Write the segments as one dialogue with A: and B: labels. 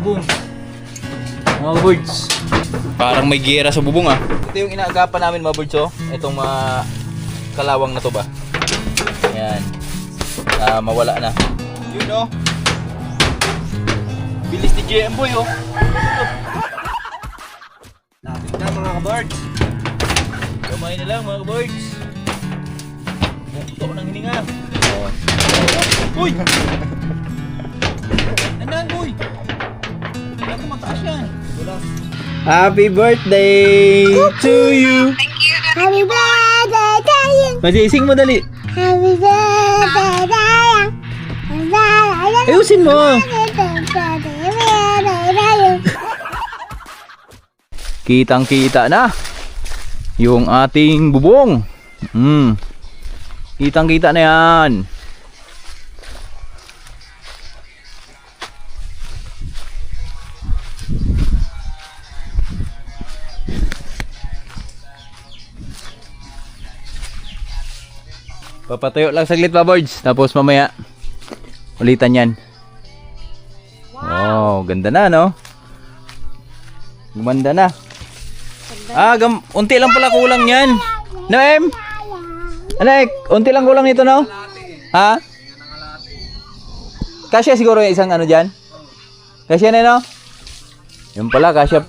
A: bubong. Mga birds. Parang may giyera sa bubong ah. Ito yung inaagapan namin mga birds oh. Itong mga kalawang na to ba. Ayan. Mawala na. Yun oh. Bilis ni JM Boy oh. Lapit na mga birds. Kamay na lang mga birds. Bukto ng hininga. Oh. Uy! Nandaan boy! Nandaan mataas yan. Happy birthday to you!
B: Happy birthday to you.
A: Masising mo dali.
B: Happy birthday to you.
A: Ayusin mo. Kitang-kita na yung ating bubong. Kitang-kita na yan. Papatayo lang saglit pa birds. Tapos mamaya ulitan yan. Wow, ganda na no? Gumanda na. Unti lang pala kulang yan. No, Em? Anak, unti lang kulang nito, no? Ha? Kasya siguro yung isang ano dyan? Kasya na, no? Yung pala, kasya.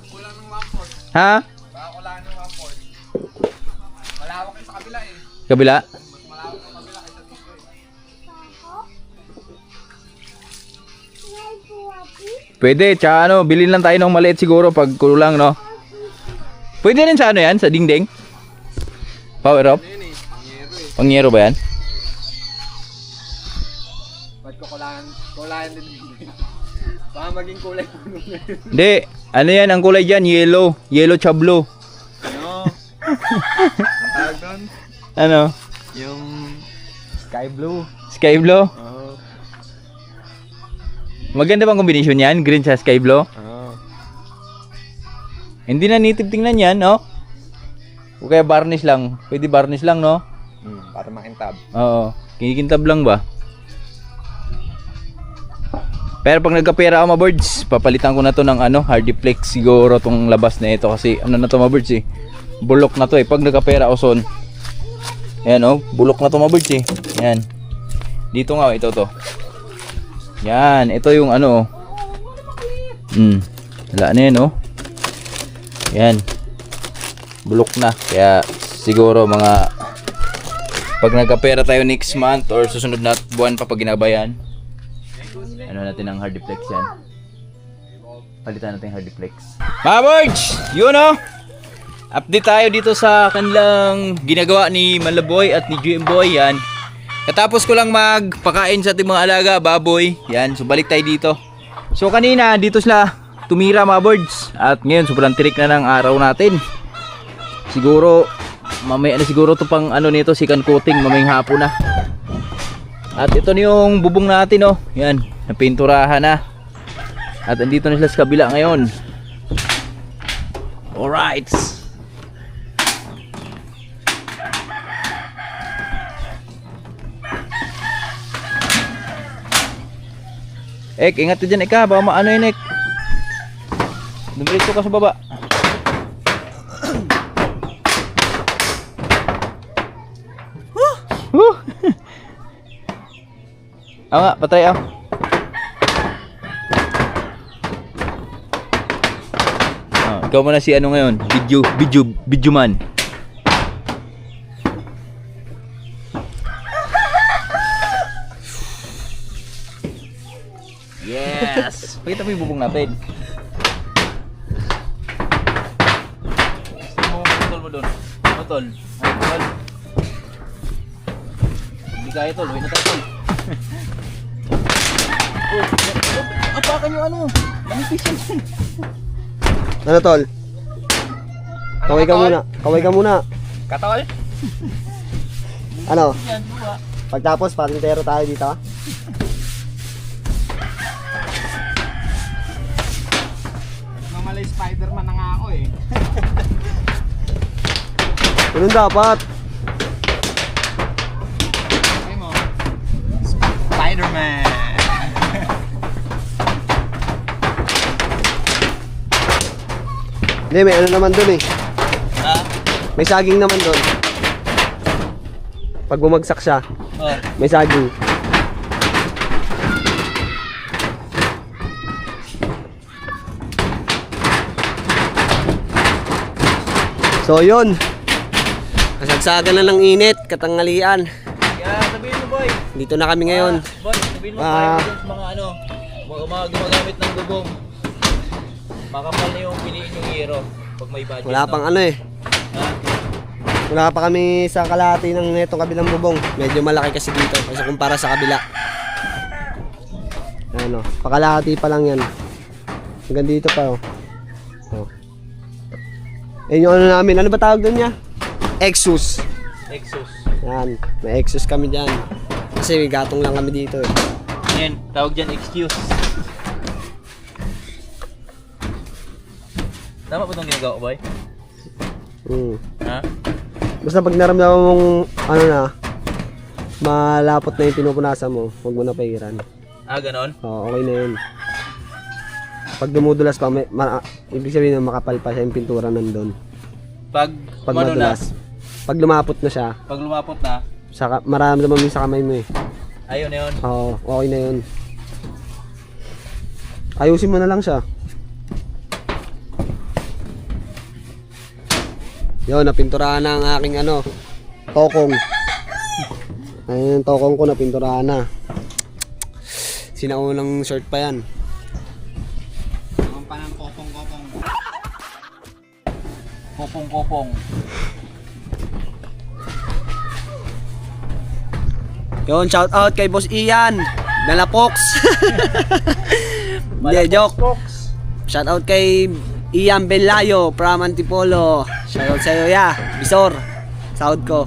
A: Ha?
C: Malawak sa kabila eh.
A: Kabila? Pwede, tsaka ano, bilhin lang tayo ng maliit siguro pag kulang, no? Pwede rin sa ano yan, sa dingding? Power up? Pangyero ba yan?
C: Ba't ko kulayan din? Baka maging kulay puno na yun.
A: Hindi, ano yan, ang kulay dyan, yellow. Yellow chablo.
C: Ano? Ang tawag doon?
A: Ano?
C: Yung sky blue.
A: Sky blue?
C: Oo.
A: Maganda bang kombinasyon yan? Green sa sky blue?
C: Oo.
A: Hindi na native tingnan yan, no? O kaya varnish lang. Pwede varnish lang, no?
C: Para makintab.
A: Oo. Kinikintab lang ba? Pero pag nagkapera ako mga birds, papalitan ko na to ng ano, Hardiplex siguro tong labas na ito kasi ano na to mga birds eh. Bulok na to eh. Pag nagkapera ako son. Ayan oh, bulok na to mga birds eh. Ayan. Dito nga ito to. Yan, ito yung ano oh. Wala na yan oh. Yan. Bulok na. Kaya siguro mga pag nagkapera tayo next month or susunod na buwan pa pag ginabayan, ano natin ang Hardiplex yan. Palitan natin yung Hardiplex. Mga birds! Yun o! Update tayo dito sa kanilang ginagawa ni Malaboy at ni GM Boy. Yan. Katapos ko lang magpakain sa ating mga alaga, baboy. Yan. So balik tayo dito. So kanina dito sila tumira mga birds. At ngayon sobrang tirik na ng araw natin. Siguro mamaya na siguro to pang ano nito, second coating mamayang hapon na. At ito na yung bubong natin oh. Yan, napinturahan na. At andito na sila sa kabila ngayon. Alright. Ek, ingat ka dyan Eka, baka maano yun Ek. Dumiretso ka sa baba. Nga, patay ah. Ikaw mo na si ano ngayon, video man. Yes! Pakita mo yung bubong natin. Tol mo doon. Tol. Tol. Hindi kaya tol, huwag na tayo tol. Apakan yung ano. Manipis yan.
D: Ano tol? Kaway ka muna. Kaway ka muna.
C: Katol?
D: Ano? Pagtapos, patintero tayo dito.
C: Mamalay Spider-Man na nga ako eh.
D: Ganun dapat.
C: Ay mo. Spider-Man.
D: Hindi, may ano naman dun eh.
A: Ha?
D: May saging naman dun. Pag bumagsak siya,
A: Oh.
D: may saging. So yun. Kasagsagan na ng init, katangalian.
A: Kaya sabihin mo, boy.
D: Dito na kami ngayon.
A: Boy, sabihin mo
D: Ah.
A: tayo sa mga ano, mga gumagamit ng bubong. Makapal na yung piliin yung hero pag may budget.
D: Wala pang ano eh.
A: Ha?
D: Wala pa kami sa kalahati ng netong kabilang bubong. Medyo malaki kasi dito kasi kumpara sa kabila. Ano, pakalahati pa lang yan. Hanggang dito pa oh. Oh. Ayun yung ano namin. Ano ba tawag doon niya? Exus.
A: Exos.
D: Yan. May exus kami dyan. Kasi may gatong lang kami dito eh.
A: Yan, tawag dyan excuse. Tama ba itong ginagawa ko, boy? Ha?
D: Basta pag naramdaman mong ano na, malapot na yung pinupunasan mo, huwag mo na pahiran.
A: Ah, ganon?
D: Oo, okay na yun. Pag dumudulas pa, ibig sabihin na makapal pa siya yung pintura nandun.
A: Pag ano na,
D: madulas. Pag lumapot na siya,
A: pag lumapot na,
D: maramdaman mo yung sa kamay mo eh.
A: ayun na yun.
D: Oo, okay na yun. Ayusin mo na lang siya. Yun, napinturahan na ang aking ano, tokong. Ayun yung tokong ko, napinturahan na. Sinaunang short pa yan.
C: Ang panang kopong-kopong.
A: Kopong-kopong.
D: Yun, shout out kay Boss Ian, Dalapox. Hindi, joke. Shout out kay Ian Belayo from Antipolo. Shout out sa'yo, ya. Bisor. Sahod ko.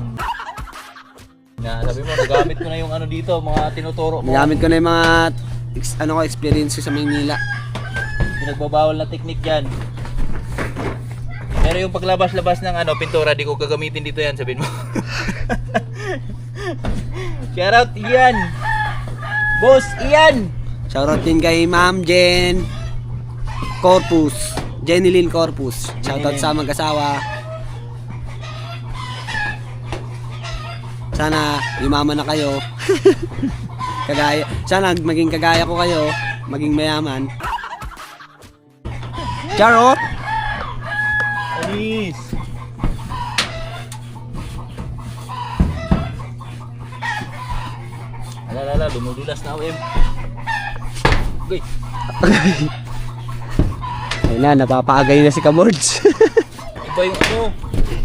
A: Nga, sabi mo, nagamit ko na yung ano dito, mga tinuturo mo.
D: Nagamit ko na yung mga experience ko sa Maynila.
A: Pinagbabawal na technique dyan. Pero yung paglabas-labas ng ano, pintura, di ko gagamitin dito yan, sabihin mo. Shoutout Ian! Boss Ian!
D: Shoutout din kay Ma'am Jen Corpus, Jenilyn Corpus. Shoutout sa mag-asawa. Sana yumaman na kayo. Sana maging kagaya ko kayo, maging mayaman. Charot!
A: Anis! Alala, lumudulas na ako, Em. Okay.
D: Ayun na, napapaagay na si Kamords.
A: Iba yung ano.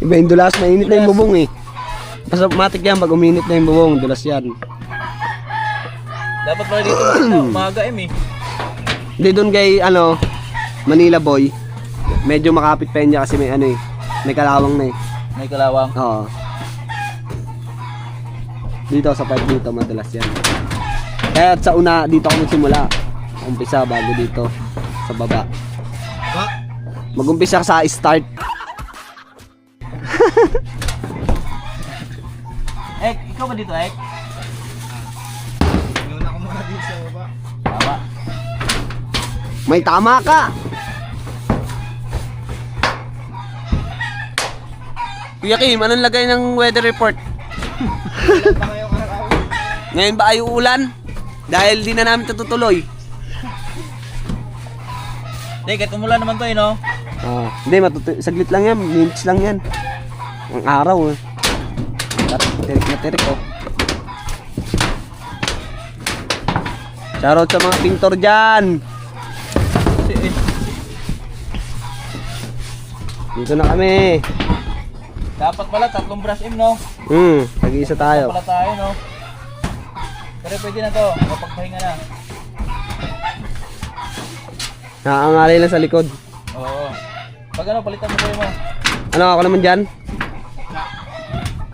D: Iba yung dulas, mainit na yung bubong eh. Basta matik yan, pag uminit na yung bubong, dulas yan.
A: Dapat pala dito umaga, Em eh.
D: Hindi doon kay ano, Manila Boy. Medyo makapit pa yun dyan kasi may ano eh, may kalawang na eh.
A: May kalawang.
D: Oo. Dito sa part dito madalas yan. Kaya sa una dito ako magsimula. Umpisa bago dito sa baba. Mag-umpisa sa start.
A: Ek, ikaw ba dito, Ek?
C: Yun ako muna dito sa baba.
A: Tama.
D: May tama ka. Kuya Kim, anong lagay ng weather report?
C: Ilan pa ngayong araw?
D: Ngayon ba ay uulan? Dahil di na namin tutuloy.
A: Hindi, kahit umulan naman to eh, no?
D: Hindi, saglit lang yan, minutes lang yan. Ang araw eh. Tirik na tirik oh. Shoutout sa mga pintor dyan. Dito na kami.
A: Dapat pala, 3 brush, Em, no?
D: Tag-iisa tayo.
A: Pala tayo, no? Pero pwede na to, mapagpahinga na.
D: Nakaangalay lang sa likod.
A: Oo. Pag ano, palitan mo kayo mo.
D: Ano ako naman dyan?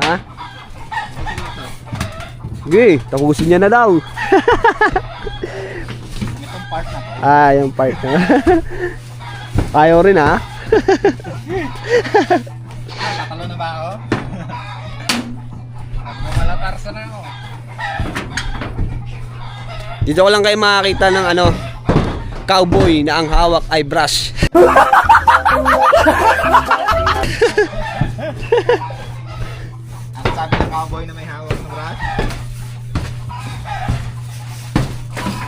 D: Ha? Sige, tapusin niya na daw.
C: Itong part na to.
D: Yung part na. Ayaw rin ha?
C: Tatalo na ba ako? Magmamalatarsa na ako.
D: Dito ko lang kayo makakita ng ano, cowboy na ang hawak ay brush.
C: Ang sabi ng cowboy na may hawak ng brush.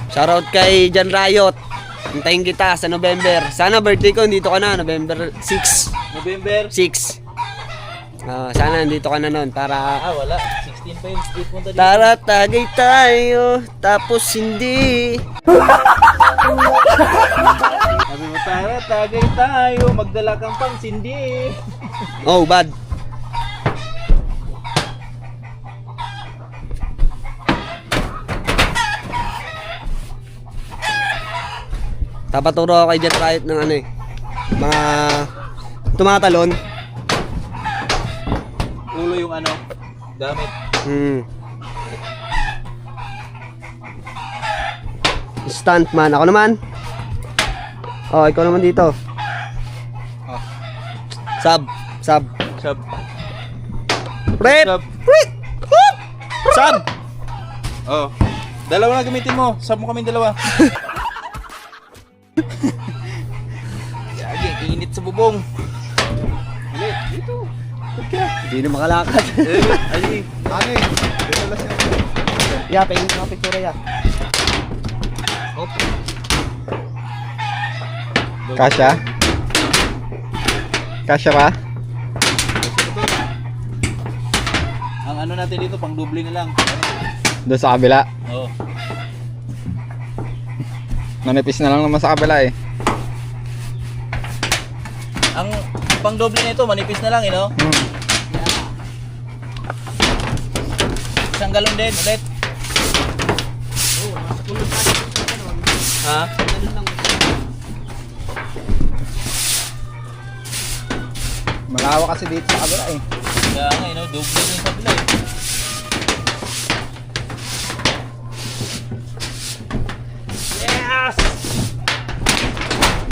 D: Shoutout kay Jan Riot. Hintayin kita sa November. Sana birthday ko, dito ka na. November 6.
A: November.
D: 6. Sana nandito ka na nun para...
A: Wala. 16 pa yung street punta dito.
D: Tara, tagay tayo. Tapos hindi.
A: Sabi mo, tara, tagay tayo. Magdala kang pangsindi.
D: Oh, bad. Tapaturo ako kay Jet Riot ng ano eh. Mga tumatalon.
A: Ulo yung ano, gamit.
D: Stuntman. Ako naman. Oh, ikaw naman dito. Sub.
A: Sub.
D: Rep.
A: Sub.
D: Sub.
A: Oh. Dalawa na gamitin mo. Sub mo kami dalawa. Yagi, init sa bubong. Dali, dito.
D: Hindi na makalakad.
A: Ay,
C: Ano eh? Dinalas niya.
D: Ya, pahingin mga picture ya.
C: Kasha? Kasha ba?
A: ang ano natin dito, pang doble na lang.
C: Doon sa kabila.
A: Oh.
C: Manipis na lang naman sa kabila eh.
A: Ang pang doble nito, manipis na lang, you know? Isang galon din, ulit. Ha?
C: Malawak kasi dito sa kabila eh.
A: Kaya nga, you know, doble din sa bila eh. Yes!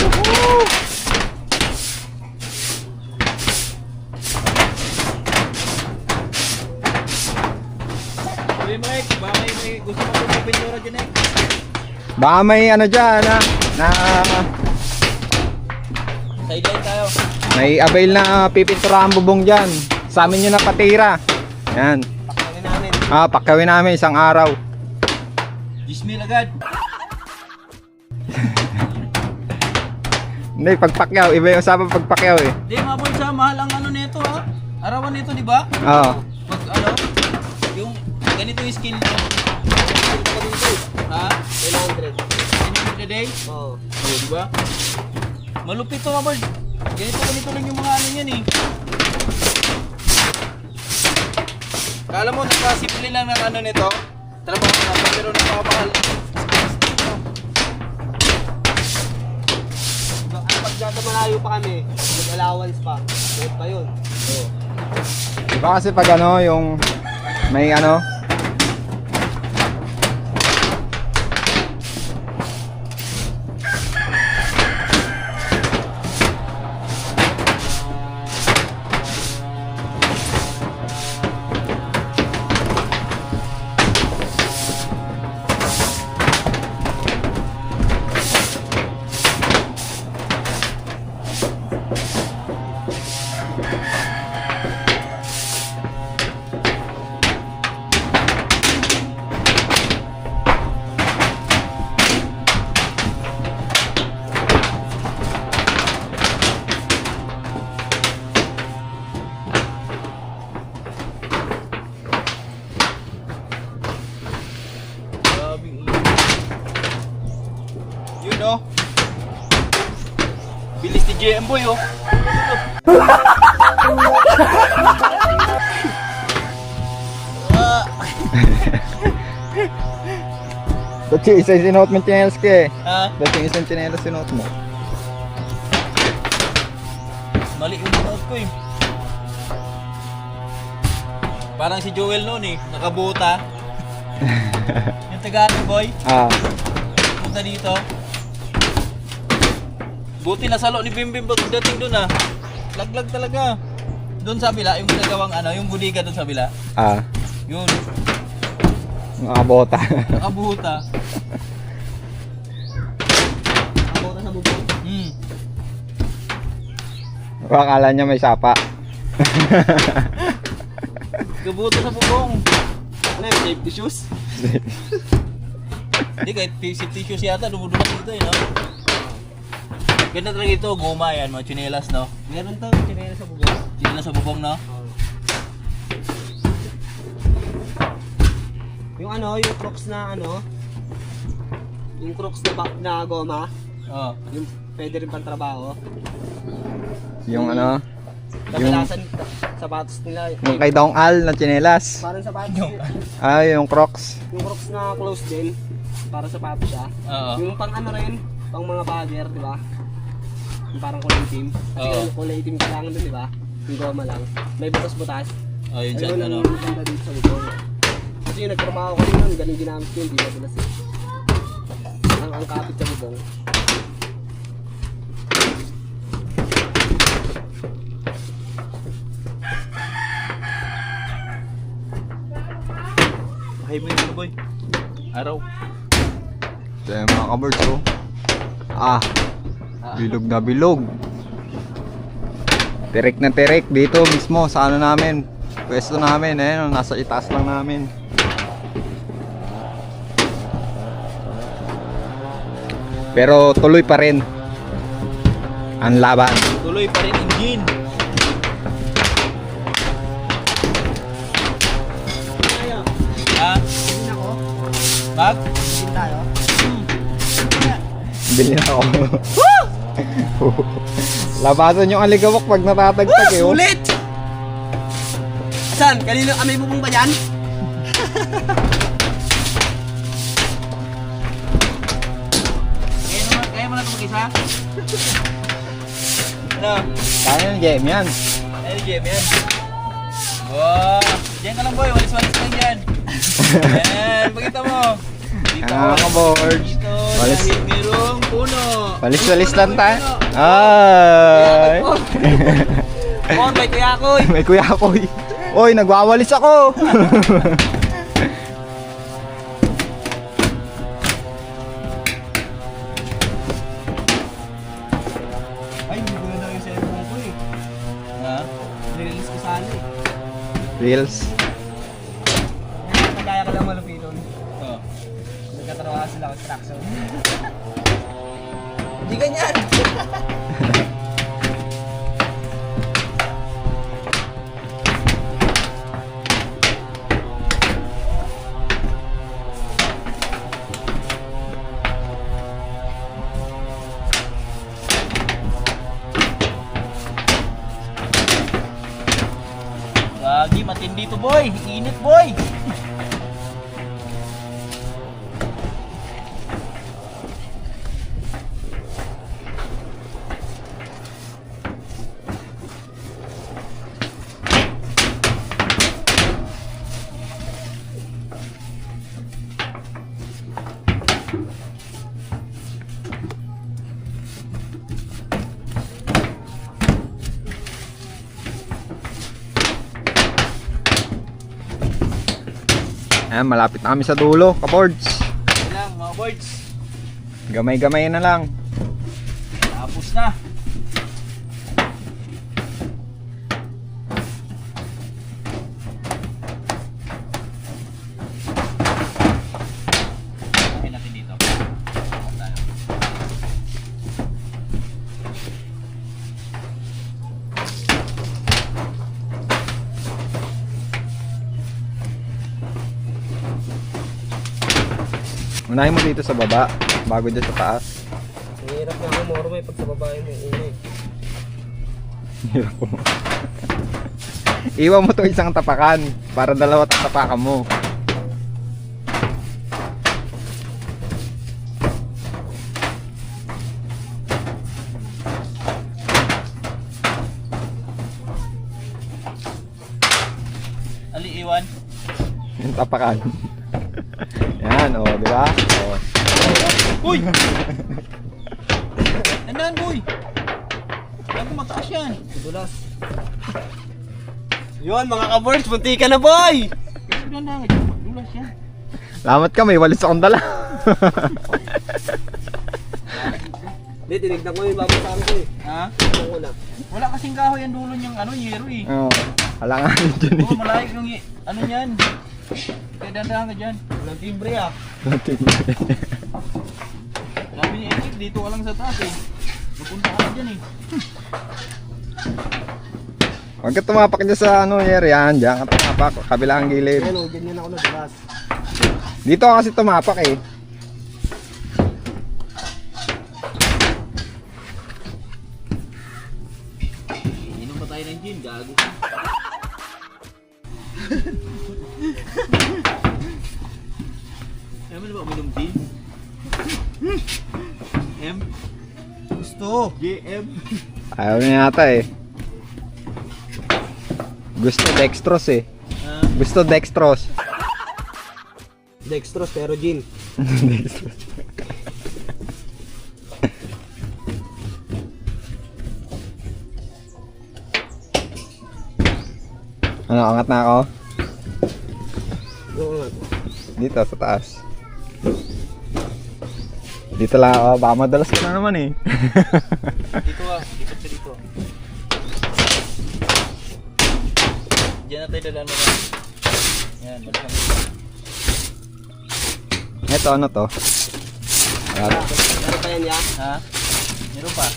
A: Woohoo! Uy, Mike, baka may gusto mo kong pintura dyan eh.
C: Baka may ano dyan na
A: Sideline tayo.
C: may avail na pipinturahan bubong dyan. Sa amin yun napatira. Yan.
D: Pakawin namin.
C: Pakawin namin isang araw.
A: 10,000 agad.
C: Hindi, pagpakyaw. Iba yung usapan pagpakyaw eh.
A: Di mga boy, sa mahal ang ano nito ha. Arawan nito, di ba?
C: Oo.
A: Pag ano, yung ganito yung skin nito. Ha?
D: 100.
A: 100 a day?
D: Oh.
A: Oo, di ba? Malupit to mga boy. Ganito lang yung mga ano yan eh. Kala mo, nakasimple lang ng ano nito. Trabaho na, pero napakapahal.
D: Pag dito malayo pa kami, mag-allowance pa. Mayroon pa yun.
A: Oo.
C: Iba kasi pag ano, yung may ano,
A: Grabing init. Yun oh. Bilis ni JM boy oh.
C: dati isa yung sinuot mo yung chinelas ko eh.
A: Ha?
C: Dati yung isang chinelas sinuot mo.
A: Mali yung note ko eh. Parang si Joel noon eh, nakabuta. Yung taga boy, punta dito. Buti na salo ni Bimbim pagdating doon ah. Laglag talaga. Doon sa bila, yung ginagawang ano, yung budiga doon sa bila. Yun,
C: Nakabota.
A: nakabuta.
D: Ako na sa bubong.
E: Akala niya may sapa.
A: Kabuto sa bubong.
C: Ano yung safety shoes?
A: Hindi, kahit safety shoes yata, dumudulas dito no? Ganda talaga ito, guma yan, mga chinelas, no?
C: Meron to, chinela sa bubong.
A: Chinelas sa bubong, no?
C: Yung ano, yung Crocs na ano, yung Crocs na back na goma,
A: Oo.
C: yung pwede rin pang trabaho.
E: Yung ano,
C: Kadalasan sapatos nila,
E: yung kay Dong Al na tsinelas.
C: parang sapatos
E: Yung Crocs.
C: yung Crocs na close din, para sapatos siya.
A: Oo.
C: Yung pang ano rin, pang mga bagger, di ba? Yung parang kulay itim. Kasi
A: Oo.
C: yung kulay itim kailangan dun, di ba? Yung goma lang. May butas-butas.
A: Oh, yun dyan,
C: Ayun
A: ano?
C: ang maganda dito sa bubong. Kasi yung nagtrabaho ko rin yun, galing ginamit ko yun, di ba bulas eh. Ang kapit sa bubong.
A: Bahay mo yung boy. Araw.
E: Ito yung mga kabirds, oh. Bilog na bilog. Tirik na tirik dito mismo sa ano namin. Pwesto namin, nasa itaas lang namin. Pero tuloy pa rin ang laban.
A: Tuloy pa rin engine. Ha?
C: Hindi ako,
A: Bag?
C: hindi tayo.
E: Bili na ako. Labasan yung aligawak pag natatagtag eh. Oh.
C: Ulit! Asan? Kanino kami bubong ba yan?
A: Kaya mo na ito mag-isa? Ano?
E: Kaya ng game yan.
A: Ay, game yan. Wow! Diyan ka lang boy, walis-walis lang dyan. Yan, pakita mo. Dito,
E: Mga kabords.
A: dito,
E: Walis.
A: dahil mayroong puno.
E: Walis-walis
A: Puno,
E: lang
A: may
E: tayo.
A: puno.
E: Ay!
C: Oh, may kuya ko eh.
E: May kuya ako eh. Oy, nagwawalis ako.
C: Ay, hindi ko na daw yung cellphone ko eh.
A: Ha?
C: Nililis ko sana eh.
E: Reels.
C: Kagaya ka lang malupiton.
A: Oh.
C: Nagkatrabaho sila construction. Hindi ganyan!
A: Gagi, matindi to boy. Init boy.
E: Ayan, malapit na kami sa dulo, kabords.
A: Yan lang mga boys.
E: Gamay-gamay na lang.
A: Tapos na. Lagyan natin dito. Tayo.
E: Unahin mo dito sa baba, bago dyan sa taas.
C: Mahirap na ako, Moro, may pag sa babae mo ingay.
E: Hirap mo. Iwan mo to isang tapakan para dalawa tapakan mo.
A: Ali, iwan.
E: Yung tapakan. Yan, di ba?
A: Uy! Nandaan boy! Kaya mataas yan.
C: Dulas. Yun, mga kabords, bunti ka na boy!
A: Sobrang langit. Dulas yan.
E: Salamat ka, may walis akong dala.
C: Hindi, Hindi, tinignan ko yung babasahan ko eh.
A: Ha?
C: Tinignan ko na.
A: Wala kasing kahoy ang dulo niyang ano, yero eh.
E: Oo. Alangan dyan
A: Oo, malayag yung ano niyan. Kaya dandahan ka dyan.
C: Walang timbre ah.
A: Sabi ni Eric, dito ka lang sa taas eh. Napunta ka na dyan eh.
E: Huwag ka tumapak dyan sa ano, Yer. Yan, dyan ka tumapak. Kabilang gilid.
C: Ayan o, ganyan ako na dilas.
E: Dito ka kasi tumapak eh.
A: Inom pa tayo ng gin, gago. Ayaw mo na ba uminom gin? M?
C: Gusto.
A: GM?
E: Ayaw niya yata eh. Gusto dextrose eh. Gusto dextrose.
C: Dextrose pero gin.
E: Dextrose. Ano, angat na ako?
C: Oo nga.
E: Dito, sa taas. Dito lang ako, baka madalas ka na naman eh.
A: Dito ah, dito sa dito. Diyan na tayo dadaan mo. Yan, balikan mo.
E: Ito, ano to? Ayan.
C: Ano pa yan ya?
A: Ha? Meron pa?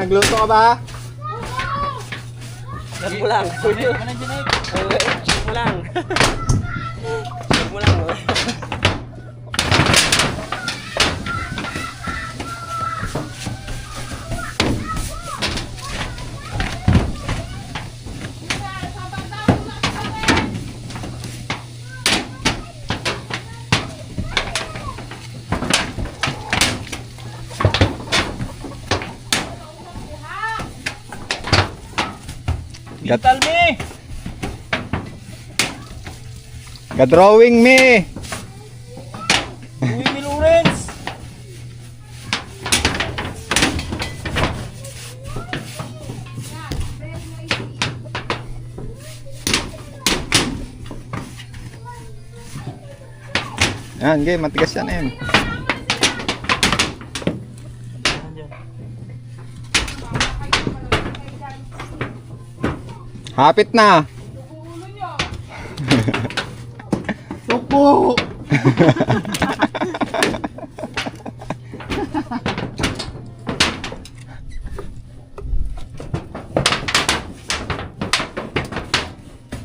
E: Nagluto ka ba?
C: Shot mo lang.
A: Ano na dyan eh?
C: Shot mo lang. Shot mo lang. Oh.
A: Tell me!
E: Ga-drawing me!
A: Uwi ni Lawrence!
E: Yan, game, matigas yan eh. Hapit na.
A: Tupo!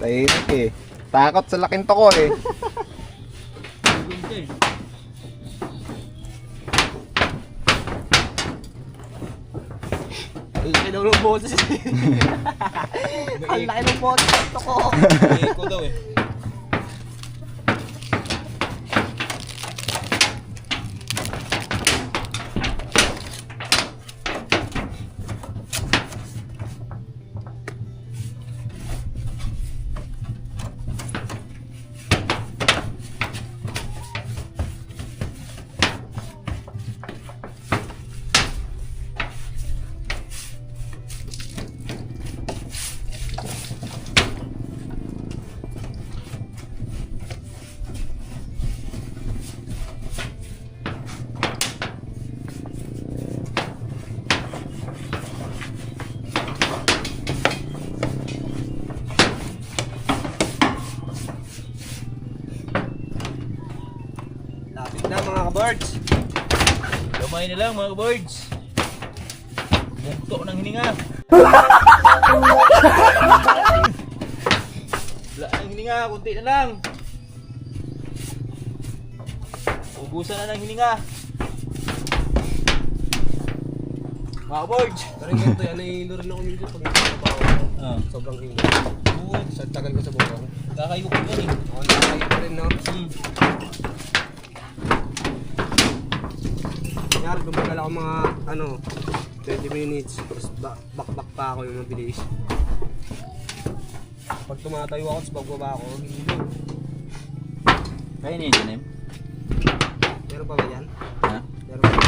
E: Tahimik eh. Takot sa laking toko eh.
C: Ang laki daw ng boses. Ang laki ng boses. Ito ko.
A: Iko daw eh.
C: Lapit na mga ka-birds.
A: Gamay na lang mga birds. Bugto ng hininga. Wala ng hininga, kunti na lang. Ubusan na ng hininga. Mga birds.
C: Pero yung ganito, nahihilo rin ako minsan pag nagtatrabaho ako. Sobrang hilo. Sa tagal ko sa bukong.
A: Kakayo ko yan eh.
C: Ako nakakayo pa rin no. mga 20 minutes. Tapos back pa ako yung mabilis. Pag tumatayo ako, tapos pagbaba ako, hilo.
A: Kaya niya dyan eh.
C: Meron pa ba yan?
A: Ha?
C: Meron pa ba?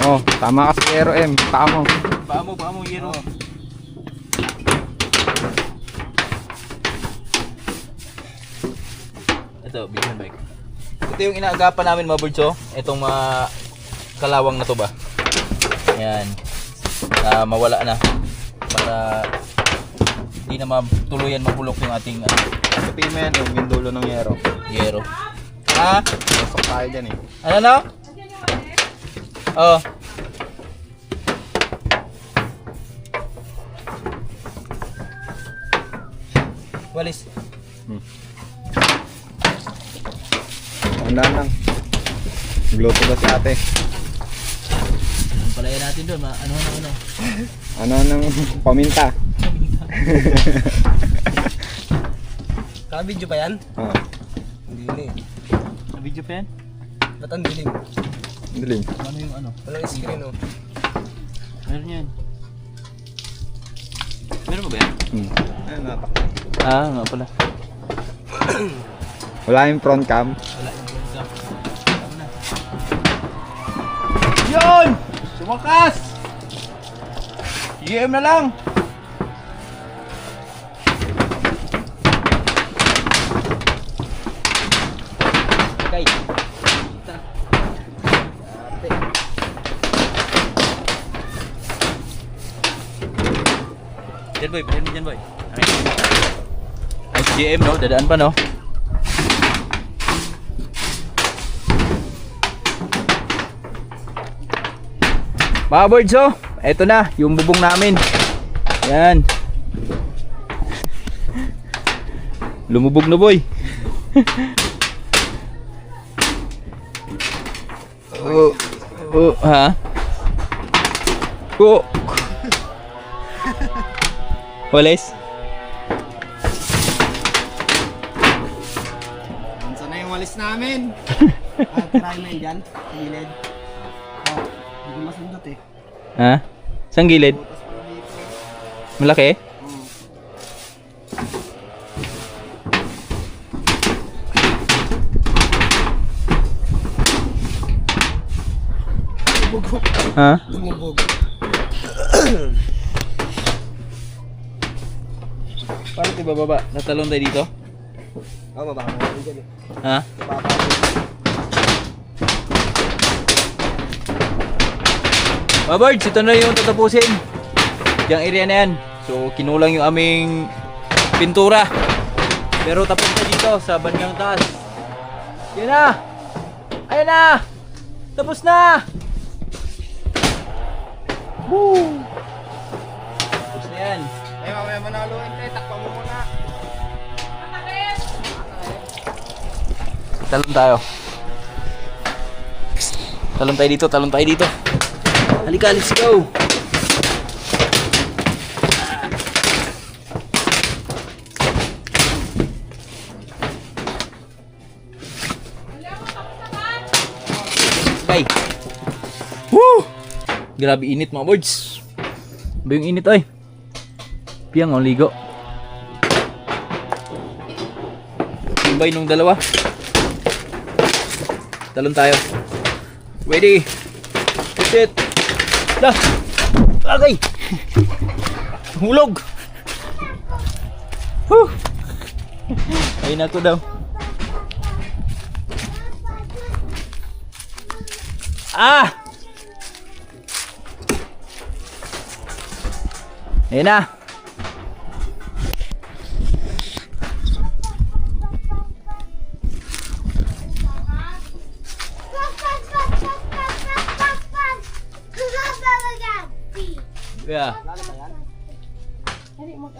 E: Oh, tama ka sa Aero M. Tama.
A: Paa mo, Yero. Ito, bigyan bike. Ito yung inaagapan namin mga birds, oh. Itong mga kalawang na to ba. Ayan. Mawala na. Para hindi na matuluyan mabulok yung ating
E: Sabihin mo yan, yung dulo ng Aero.
A: Yero. Ha?
E: Pasok tayo dyan eh.
A: Ano na? Oh. Walis.
E: Tandaan lang. Gluto ba si ate?
A: Ang palaya natin doon, ano.
E: Ano ng paminta?
C: Ka-video pa yan?
E: Oh,
C: Hindi yun eh.
A: Ang video pa yan?
C: Ba't ang dilim?
E: dilim.
A: Ano yung ano?
C: Walang screen oh.
A: Meron yan. Meron ba yan?
E: Ayun, natak.
A: Nga pala.
E: Wala yung front cam.
A: Wala yung exam. Tama na. Yun! Sumakas! GM na lang! Okay. Diyan boy, bilhin mo dyan boy. Okay. Ay, GM no, dadaan pa no. Mga birds oh, eto na, yung bubong namin. Yan. Lumubog na boy. Ha? Walis?
E: Saan na yung walis namin?
C: Try mo yun dyan, gilid. Oh, hindi ko masundot eh.
A: Ha? Saan gilid? Malaki? Ha?
C: Lumubog.
A: Paano tayo bababa? Natalon tayo dito?
C: Oo, mabaka mo dyan eh.
A: Ha?
C: Mababa mo.
A: Mga birds, ito na yung tatapusin. Diyan area na yan. So, kinulang yung aming pintura. Pero tapos na dito sa bandang taas. Yan na! Ayan na! Tapos na! Woo! Tapos na yan.
E: Eh, mamaya manaluin tayo. Takpa mo muna.
A: Talon tayo. Talon tayo dito, talon tayo dito. Halika, let's go! Okay. Woo! Grabe init mga boards. Ba yung init ay? Piyang ang ligo. Kumbay nung dalawa. Talon tayo. Ready? Push it. Dah. Okay. Hulog. Woo. Ayun ako daw. Ah! Ayun na. Yeah.
C: Karangin ka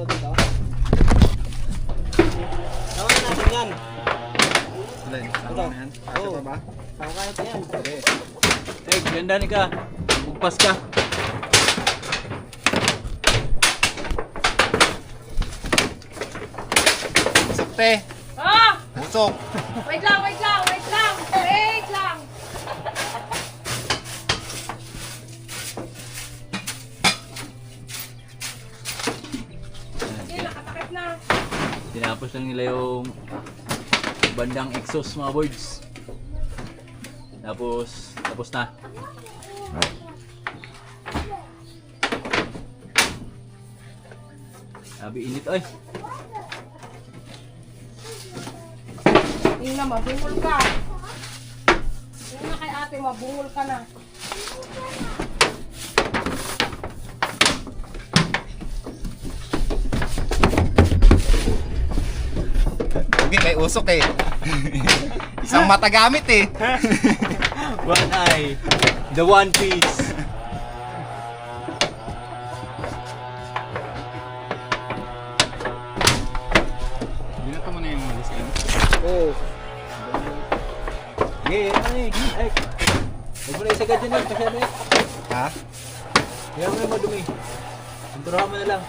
C: na dito. Gawin natin yan.
E: Ano yan? Kasya pa ba?
C: Saan kaya ito yan?
A: Eh, ganda ni ka. Bugpas ka.
E: Usap te. Usap. usok.
F: Wait lang. Wait lang. Sige, nakatakip na.
A: Tinapos lang nila yung bandang exhaust mga boards. Tapos na. Sabi init ay.
F: Tingnan, mabungol ka. Tingnan na kay ate, mabungol ka na.
E: Hindi, may usok eh. Isang mata gamit eh.
A: One eye. The one piece.
E: Binato mo na yung malis yun.
D: Oo.
A: Ay. Huwag mo na isagad dyan lang. Masyado yan.
E: Ha?
A: Kaya mo na madumi. Sinturahan mo na lang.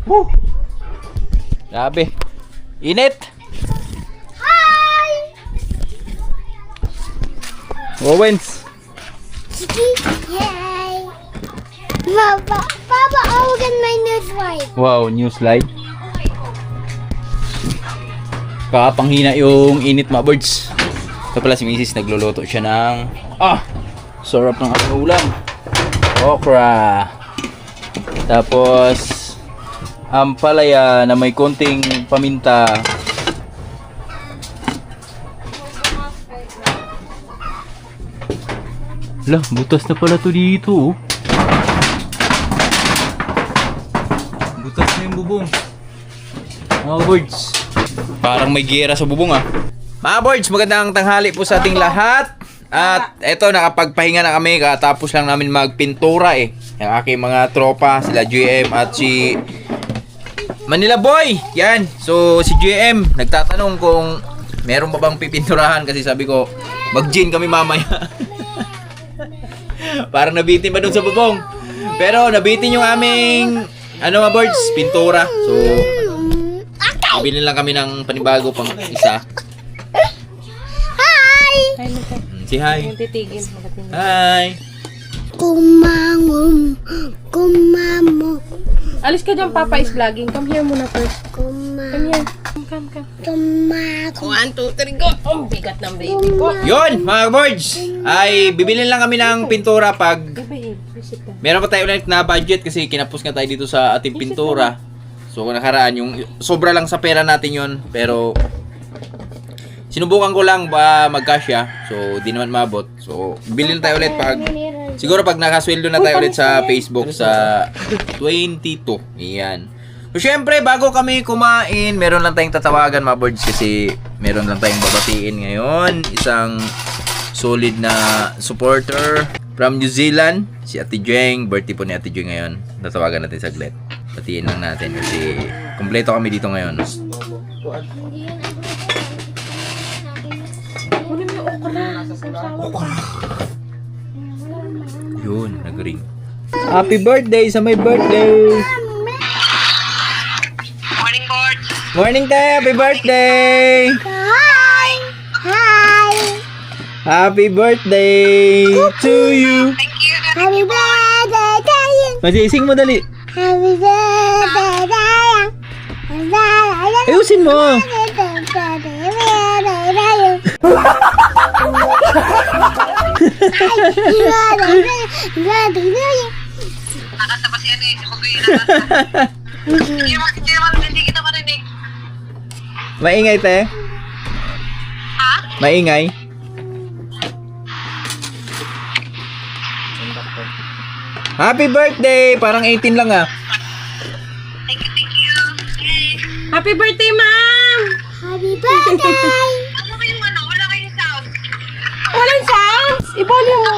A: Woo! Grabe. Init!
B: Hi!
A: Owens!
B: Kiki, hey! Papa, open my new slide.
A: Wow, new slide. Kapanghina yung init mga birds. Ito pala si Mrs. nagluluto siya ng sarap ng ating ulam. Okra. Tapos ampalaya na may konting paminta. Lah, butas na pala to dito. Oh. Butas na yung bubong. Mga birds. Parang may giyera sa bubong ah. Mga birds, magandang tanghali po sa ating lahat. At eto, nakapagpahinga na kami. Katapos lang namin magpintura eh. Yung aking mga tropa, sila GM at si Manila Boy. Yan. So si GM nagtatanong kung meron pa bang pipinturahan. Kasi sabi ko, mag-gin kami mamaya. Parang nabitin pa dun sa bubong. Pero nabitin yung aming mga birds, pintura. So bibili lang kami ng panibago pang isa.
B: Hi!
A: Si hi.
F: Yung titigil.
A: Hi.
B: Kumangum, kumamo,
F: Alis ka dyan, Papa is vlogging. Come here muna first. Come here. Come.
B: kumago.
F: 1, 2, 3, go! Ang bigat ng baby ko.
A: Yun, mga birds. Ay bibili lang kami ng pintura pag
F: Babe, visit ka.
A: meron pa tayo ulit na budget kasi kinapos nga tayo dito sa ating pintura. So kung nakaraan yung sobra lang sa pera natin yun, pero sinubukan ko lang ba magkasya. So di naman mabot. So bibili na tayo ulit pag siguro pag nakasweldo na tayo ulit sa Facebook sa 22. Iyan. So syempre bago kami kumain, meron lang tayong tatawagan mga birds kasi meron lang tayong babatiin ngayon. Isang solid na supporter from New Zealand, si Ate Jeng. Birthday po ni Ate Jeng ngayon. Tatawagan natin saglit. Batiin lang natin kasi kumpleto kami dito ngayon.
F: Kunin mo yung okra.
A: Yun, nag-ring. Happy birthday sa my birthday! Morning tayo! Happy birthday!
B: Hi! Hi!
A: Happy birthday to you!
B: Happy birthday to you!
A: Masising mo dali!
B: Happy birthday to you! Happy birthday to you!
A: Ayusin mo! Maingay te? Maingay? Happy birthday! Parang 18 lang ah.
F: Happy birthday, Ma'am!
B: Happy birthday!
F: Walang sounds! I-volume mo.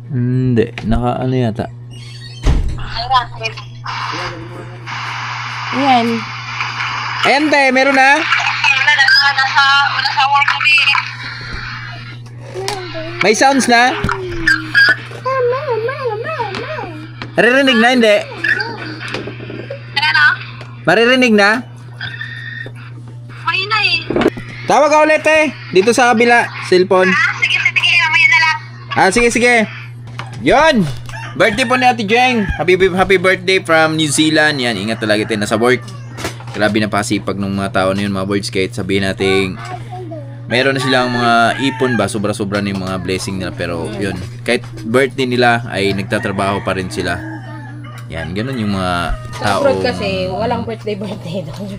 A: Hindi, naka ano yata.
F: Yan.
A: Ayan te, meron na? May sounds na? Maririnig na, hindi? Maririnig na? Tawag ka ulit eh. Dito sa kabila, cellphone. Sige, sige. Yon! Birthday po ni Ate Jeng. Happy birthday from New Zealand. Yan, ingat talaga tayo nasa work. Grabe na pasipag ng mga tao na yun, mga boys. Kahit sabihin natin, meron na silang mga ipon ba, sobra-sobra na yung mga blessing nila. Pero yun, kahit birthday nila ay nagtatrabaho pa rin sila. Yan, ganun yung mga
F: Sa
A: tao.
F: abroad kasi, walang birthday doon.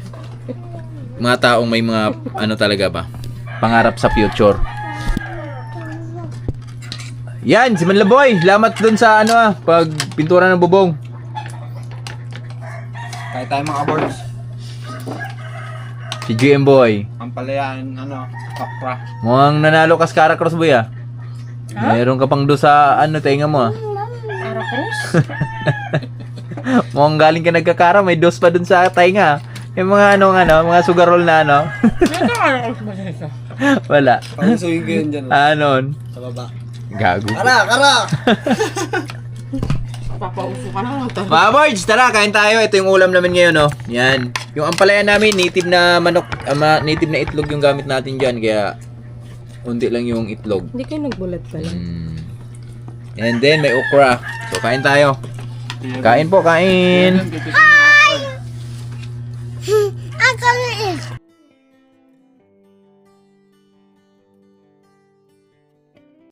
A: Mga taong may mga ano talaga ba, pangarap sa future. Yan, si Manlaboy. Salamat dun sa ano pag pintura ng bubong.
E: Kahit tayo mga boards.
A: Si GM Boy.
E: Ang palayan, kapra.
A: Mukhang nanalo ka sa Caracross Boy ah. Meron ka pang do sa ano, tenga mo ah.
F: Caracross?
A: Mukhang galing ka nagkakara, may dos pa dun sa tenga. Yung mga mga sugarol na ano.
F: Ito Caracross ba siya?
A: Wala.
D: Pangisuyin ko yun dyan.
A: Anon.
D: Sa baba.
A: Gago.
D: Kara!
F: Papauso ka na.
A: Mga boys, tara, kain tayo. Ito yung ulam namin ngayon, no? Yan. Yung ampalaya namin, native na manok, native na itlog yung gamit natin dyan. Kaya, unti lang yung itlog.
F: Hindi kayo nagbulat pala.
A: And then, may okra. So, kain tayo. Kain po, kain.
B: Ako